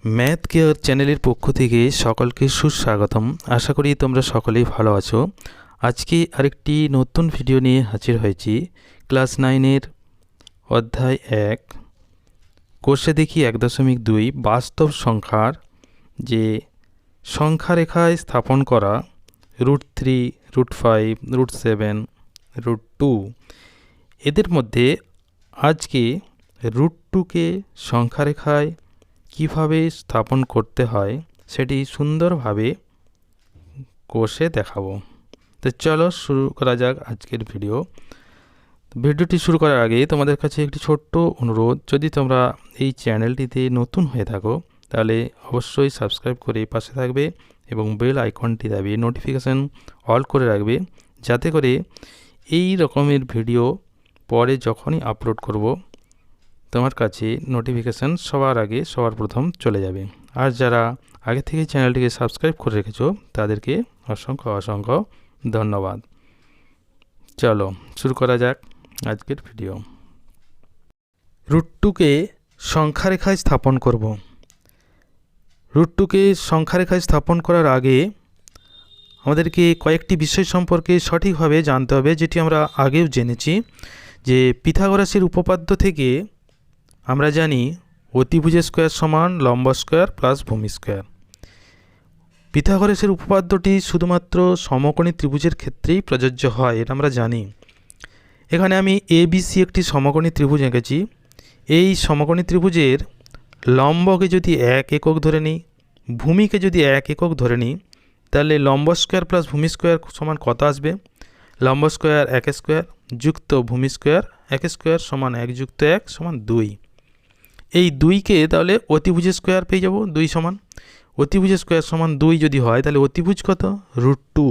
Math care চ্যানেলের পক্ষ থেকে সকলকে সুস্বাগতম। আশা করি তোমরা সকলেই ভালো আছো। আজকে আরেকটি নতুন ভিডিও নিয়ে হাজির হয়েছি। ক্লাস 9-এর অধ্যায় 1 কোষে দেখি 1.2 বাস্তব সংখ্যার যে সংখ্যা রেখায় স্থাপন করা √3, √5, √7, √2 এদের মধ্যে আজকে √2কে সংখ্যা রেখায় কীভাবে স্থাপন করতে হয় সেটি সুন্দরভাবে কোষে দেখাবো। তো চলো শুরু করা যাক আজকের ভিডিওটি শুরু করার আগে তোমাদের কাছে একটি ছোট্ট অনুরোধ, যদি তোমরা এই চ্যানেলটিতে নতুন হয়ে থাকো তাহলে অবশ্যই সাবস্ক্রাইব করে পাশে থাকবে এবং বেল আইকনটি দাবিয়ে নোটিফিকেশান অল করে রাখবে, যাতে করে এই রকমের ভিডিও পরে যখনই আপলোড করব তোমার কাছে নোটিফিকেশান সবার আগে সবার প্রথম চলে যাবে। আর যারা আগে থেকে চ্যানেলটিকে সাবস্ক্রাইব করে রেখেছো তাদেরকে অসংখ্য ধন্যবাদ। চলো শুরু করা যাক আজকের ভিডিও। √2কে সংখ্যা রেখায় স্থাপন করব। √2কে সংখ্যা রেখায় স্থাপন করার আগে আমাদেরকে কয়েকটি বিষয় সম্পর্কে সঠিকভাবে জানতে হবে, যেটি আমরা আগেও জেনেছি। যে পিথাগোরাসের উপপাদ্য থেকে আমরা জানি অতিভুজ স্কোয়ার সমান লম্ব স্কোয়ার প্লাস ভূমি স্কোয়ার। পিথাগোরাসের উপপাদ্যটি শুধুমাত্র সমকোণী ত্রিভুজের ক্ষেত্রেই প্রযোজ্য হয়, এটা আমরা জানি। এখানে আমি ABC একটি সমকোণী ত্রিভুজ এঁকেছি। এই সমকোণী ত্রিভুজের লম্বকে যদি 1 একক ধরে নিই, ভূমিকে যদি 1 একক ধরে নিই, তাহলে লম্ব স্কোয়ার প্লাস ভূমি স্কোয়ার সমান কত আসবে? লম্ব স্কোয়ার 1 স্কোয়ার যুক্ত ভূমি স্কোয়ার 1 স্কোয়ার সমান 1 যুক্ত 1 সমান 2। এই 2কে তাহলে অতিভুজ স্কোয়ার পেয়ে যাব, 2 সমান অতিভুজ স্কোয়ার সমান 2 যদি হয় তাহলে অতিভুজ কত? √2।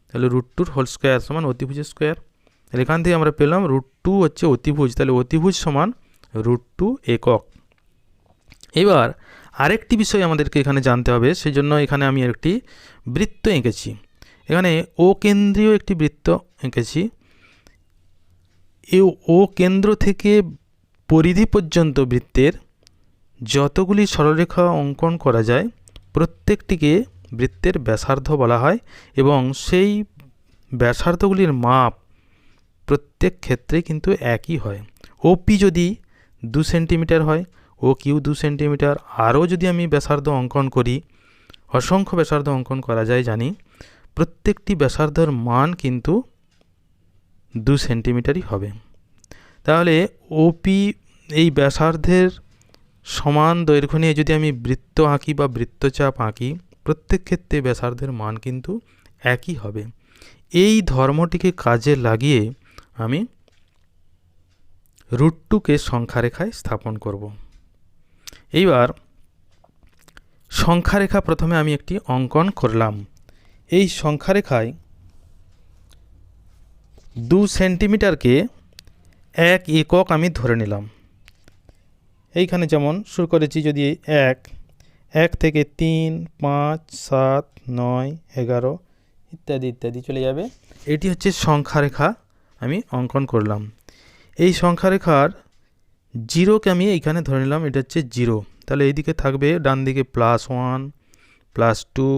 তাহলে √2 হোল স্কোয়ার সমান অতিভুজ স্কোয়ার। তাহলে এখান থেকে আমরা পেলাম √2 হচ্ছে অতিভুজ, তাহলে অতিভুজ সমান √2 একক। এবার আরেকটি বিষয় আমাদেরকে এখানে জানতে হবে, সেই জন্য এখানে আমি একটি বৃত্ত এঁকেছি। এখানে ও কেন্দ্রীয় একটি বৃত্ত এঁকেছি। এই ও কেন্দ্র থেকে পরিধি পর্যন্ত বৃত্তের যতগুলি সরলরেখা অঙ্কন করা যায় প্রত্যেকটিকে বৃত্তের ব্যাসার্ধ বলা হয়, এবং সেই ব্যাসার্ধগুলির মাপ প্রত্যেক ক্ষেত্রে কিন্তু একই হয়। ওপি যদি 2 সেন্টিমিটার হয়, ও কিউ 2 সেন্টিমিটার, আরও যদি আমি ব্যাসার্ধ অঙ্কন করি, অসংখ্য ব্যাসার্ধ অঙ্কন করা যায় জানি, প্রত্যেকটি ব্যাসার্ধের মান কিন্তু 2 সেন্টিমিটারই হবে। তাহলে ওপি এই ব্যাসার্ধের সমান দৈর্ঘ্য নিয়ে যদি আমি বৃত্ত আঁকি বা বৃত্তচাপ আঁকি, প্রত্যেক ক্ষেত্রে ব্যাসার্ধের মান কিন্তু একই হবে। এই ধর্মটিকে কাজে লাগিয়ে আমি √2কে সংখ্যা রেখায় স্থাপন করব। এইবার সংখ্যা রেখা প্রথমে আমি একটি অঙ্কন করলাম। এই সংখ্যা রেখায় 2 সেন্টিমিটারকে 1 একক আমি ধরে নিলাম। এইখানে যেমন শুরু করেছি, যদি 1 থেকে 3, 5, 7, 9, 11 ইত্যাদি ইত্যাদি চলে যাবে। এটি হচ্ছে সংখ্যা রেখা আমি অঙ্কন করলাম। এই সংখ্যা রেখার 0কে আমি এইখানে ধরে নিলাম, এটা হচ্ছে 0। তাহলে এইদিকে থাকবে ডান দিকে +1, +2,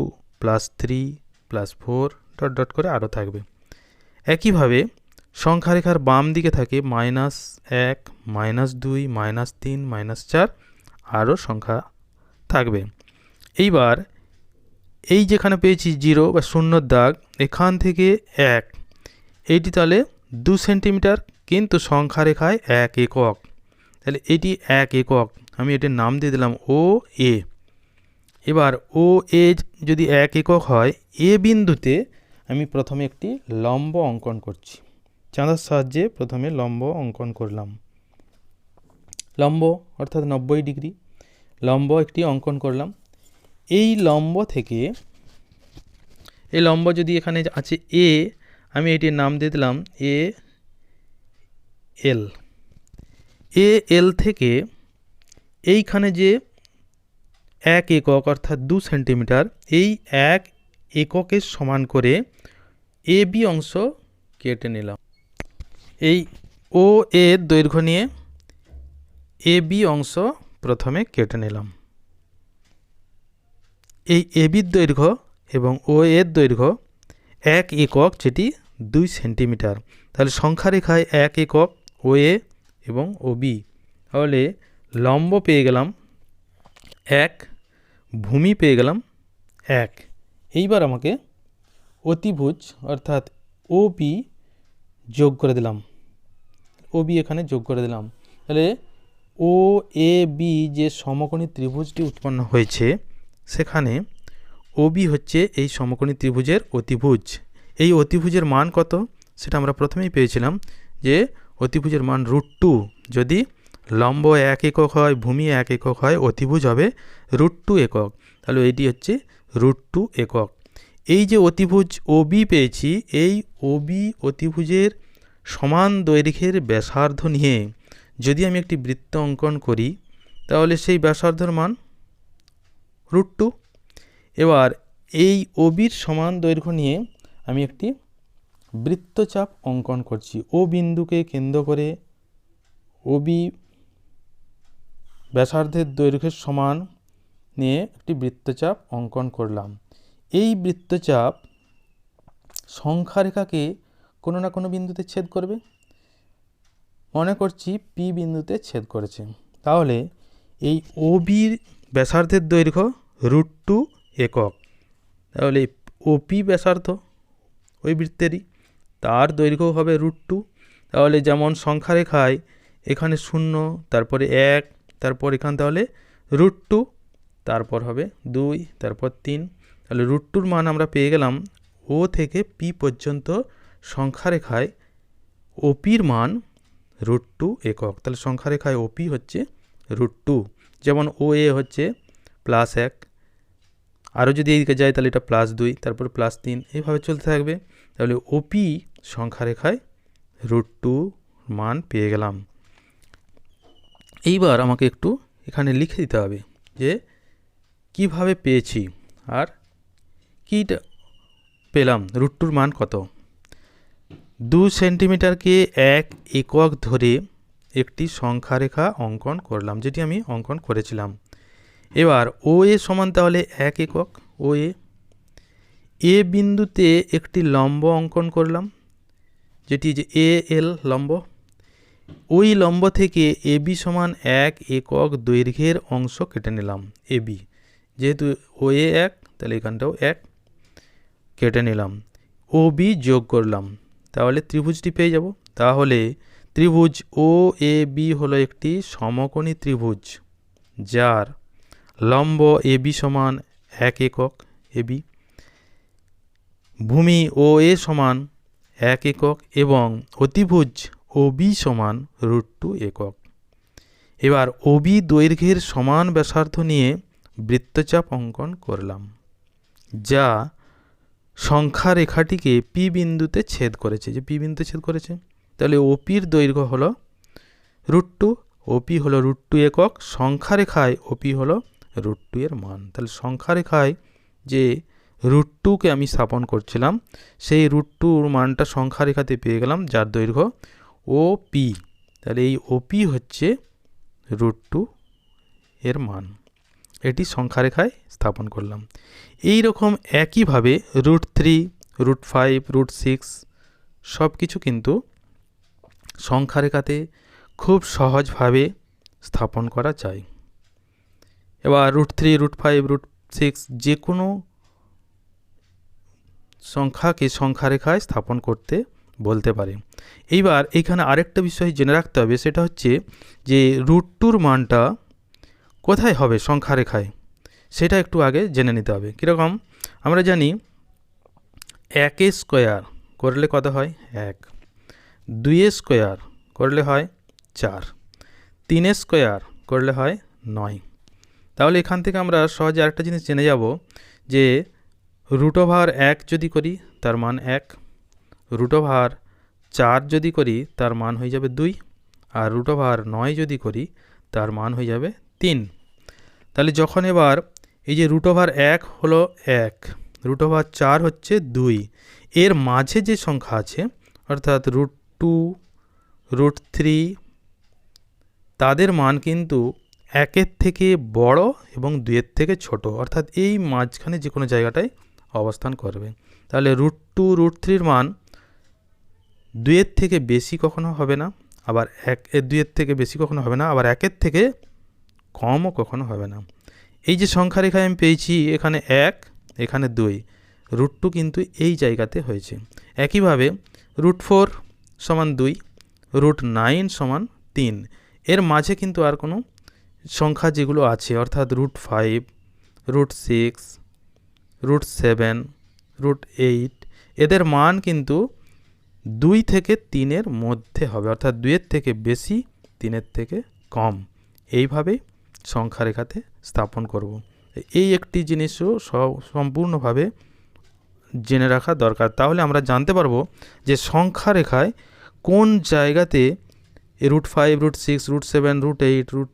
+3, +4 ডট ডট করে আরও থাকবে। একইভাবে সংখ্যা রেখার বাম দিকে থাকে -1, -2, -3, -4 আরও সংখ্যা থাকবে। এইবার এই যেখানে পেয়েছি 0 বা শূন্যর দাগ, এখান থেকে 1, এইটি তাহলে 2 সেন্টিমিটার, কিন্তু সংখ্যা রেখায় 1 একক। তাহলে এটি 1 একক, আমি এটির নাম দিয়ে দিলাম OA। এবার OA যদি 1 একক হয়, এ বিন্দুতে আমি প্রথমে একটি লম্ব অঙ্কন করছি। চাঁদার সাহায্যে প্রথমে লম্ব অঙ্কন করলাম। লম্ব অর্থাৎ 90 ডিগ্রি লম্ব একটি অঙ্কন করলাম। এই লম্ব থেকে, এই লম্ব যদি এখানে আছে A, আমি এটির নাম দিয়ে দিলাম AL। AL থেকে এইখানে যে 1 একক অর্থাৎ 2 সেন্টিমিটার, এই 1 এককের সমান করে AB অংশ কেটে নিলাম। এই OA দৈর্ঘ্য নিয়ে AB অংশ প্রথমে কেটে নিলাম। এই এবির দৈর্ঘ্য এবং ও এর দৈর্ঘ্য 1 একক, যেটি 2 সেন্টিমিটার। তাহলে সংখ্যা রেখায় 1 একক ও এ এবং ও বি। তাহলে লম্ব পেয়ে গেলাম 1, ভূমি পেয়ে গেলাম 1। এইবার আমাকে অতিভুজ অর্থাৎ ও বি যোগ করে দিলাম, ও বি এখানে যোগ করে দিলাম। তাহলে ও এ বি যে সমকোণী ত্রিভুজটি উৎপন্ন হয়েছে, সেখানে ও বি হচ্ছে এই সমকোণী ত্রিভুজের অতিভুজ। এই অতিভুজের মান কত সেটা আমরা প্রথমেই পেয়েছিলাম, যে অতিভুজের মান √2। যদি লম্ব 1 একক হয়, ভূমি 1 একক হয়, অতিভুজ হবে √2 একক। তাহলে এটি হচ্ছে √2 একক। এই যে অতিভুজ ও বি পেয়েছি, এই ও বি অতিভুজের সমান দৈর্ঘ্যের ব্যাসার্ধ নিয়ে যদি আমি একটি বৃত্ত অঙ্কন করি, তাহলে সেই ব্যাসার্ধর মান √2। এবার এই ও বির সমান দৈর্ঘ্য নিয়ে আমি একটি বৃত্তচাপ অঙ্কন করছি। ও বিন্দুকে কেন্দ্র করে ও বি ব্যাসার্ধের দৈর্ঘ্যের সমান নিয়ে একটি বৃত্তচাপ অঙ্কন করলাম। এই বৃত্তচাপ সংখ্যারেখাকে কোনো না কোনো বিন্দুতে ছেদ করবে। মনে করছি পি বিন্দুতে ছেদ করেছে। তাহলে এই ও বির ব্যাসার্ধের দৈর্ঘ্য √2 একক। তাহলে ওপি ব্যাসার্ধ ওই বৃত্তেরই, তার দৈর্ঘ্য হবে √2। তাহলে যেমন সংখ্যারেখায় এখানে 0, তারপরে 1, তারপর এখান তাহলে √2, তারপর হবে 2, তারপর 3। তাহলে √2-র মান আমরা পেয়ে গেলাম। ও থেকে পি পর্যন্ত সংখ্যারেখায় ওপির মান √2 একক। তাহলে সংখ্যারেখায় ওপি হচ্ছে √2। যেমন ও এ হচ্ছে +1, আরও যদি এইদিকে যায় তাহলে এটা +2, তারপর +3, এইভাবে চলতে থাকবে। তাহলে ওপি সংখ্যারেখায় √2 মান পেয়ে গেলাম। এইবার আমাকে একটু এখানে লিখে দিতে হবে যে কিভাবে পেয়েছি আর কীটা পেলাম, √2-র মান কত। 2 সেন্টিমিটারকে 1 একক ধরে একটি সংখ্যারেখা অঙ্কন করলাম, যেটি আমি অঙ্কন করেছিলাম। এবার ও এ সমান তাহলে 1 একক। ও এ বিন্দুতে একটি লম্ব অঙ্কন করলাম, যেটি যে এ এল লম্ব। ওই লম্ব থেকে এ বি সমান 1 একক দৈর্ঘ্যের অংশ কেটে নিলাম। এ বি যেহেতু ও এ 1, তাহলে এখানটাও 1 কেটে নিলাম। ও বি যোগ করলাম, তাহলে ত্রিভুজটি পেয়ে যাব। তাহলে ত্রিভুজ ও এ বি হলো একটি সমকোণী ত্রিভুজ, যার লম্ব এ বি সমান 1 একক এ বি, ভূমি ও এ সমান 1 একক এবং অতিভুজ ও বি সমান √2 একক। এবার ও বি দৈর্ঘ্যের সমান ব্যাসার্ধ নিয়ে বৃত্তচাপ অঙ্কন করলাম, যা সংখ্যা রেখাটিকে পি বিন্দুতে ছেদ করেছে, যে পি বিন্দুতে ছেদ করেছে। তাহলে ওপির দৈর্ঘ্য হলো √2, ওপি হলো √2 একক। সংখ্যা রেখায় ওপি হলো √2 এর মান। তাহলে সংখ্যা রেখায় যে √2-কে আমি স্থাপন করছিলাম, সেই √2-র মানটা সংখ্যা রেখাতে পেয়ে গেলাম, যার দৈর্ঘ্য ও পি। তাহলে এই ওপি হচ্ছে √2 এর মান, এটি সংখ্যা রেখায় স্থাপন করলাম। এই রকম একইভাবে √3, √5, √6 সব কিছু কিন্তু সংখ্যা রেখাতে খুব সহজভাবে স্থাপন করা যায়। এবার √3, √5, √6 যে কোনো সংখ্যাকে সংখ্যা রেখায় স্থাপন করতে বলতে পারে। এইবার এখানে আরেকটা বিষয় জেনে রাখতে হবে, সেটা হচ্ছে যে √2-র মানটা কোথায় হবে সংখ্যা রেখায়, সেটা একটু আগে জেনে নিতে হবে। কীরকম, আমরা জানি 1 স্কোয়ার করলে কত হয় 1, 2 স্কোয়ার করলে হয় 4, 3 স্কোয়ার করলে হয় 9। তাহলে এখান থেকে আমরা সহজে আরেকটা জিনিস জেনে যাব যে √1 যদি করি তার মান 1, √4 যদি করি তার মান হয়ে যাবে 2, আর √9 যদি করি তার মান হয়ে যাবে 3। তাহলে যখন এবার এই যে √1 হলো 1, √4 হচ্ছে 2, এর মাঝে যে সংখ্যা আছে অর্থাৎ √2, √3 তাদের মান কিন্তু 1-এর থেকে বড় এবং 2-এর থেকে ছোট, অর্থাৎ এই মাঝখানে যে কোনো জায়গাটায় অবস্থান করবে। তাহলে √2 √3 মান 2-এর থেকে বেশি কখনো হবে না, আবার 2-এর থেকে বেশি কখনো হবে না, আবার 1-এর থেকে কমও কখনো হবে না। এই যে সংখ্যা রেখায় আমি পেয়েছি, এখানে 1, এখানে 2, √2 কিন্তু এই জায়গাতে হয়েছে। একইভাবে √4 সমান 2, √9 সমান 3, এর মাঝে কিন্তু আর কোনো সংখ্যা যেগুলো আছে, অর্থাৎ √5, √6, √7, √8, এদের মান কিন্তু 2 থেকে 3-এর মধ্যে হবে, অর্থাৎ 2-এর থেকে বেশি, 3-এর থেকে কম। এইভাবেই সংখ্যা রেখাতে স্থাপন করব। এই একটি জিনিসও সম্পূর্ণভাবে জেনে রাখা দরকার, তাহলে আমরা জানতে পারবো যে সংখ্যা রেখায় কোন জায়গাতে √5, √6, √7, √8,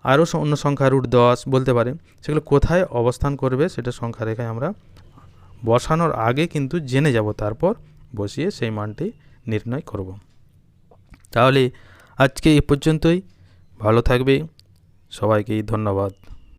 আরও অন্য সংখ্যা √10 বলতে পারে, সেগুলো কোথায় অবস্থান করবে সেটা সংখ্যা রেখায় আমরা বসানোর আগে কিন্তু জেনে যাব, তারপর বসিয়ে সেই মানটি নির্ণয় করব। তাহলে আজকে এই পর্যন্তই। ভালো থাকবে, সবাইকে ধন্যবাদ।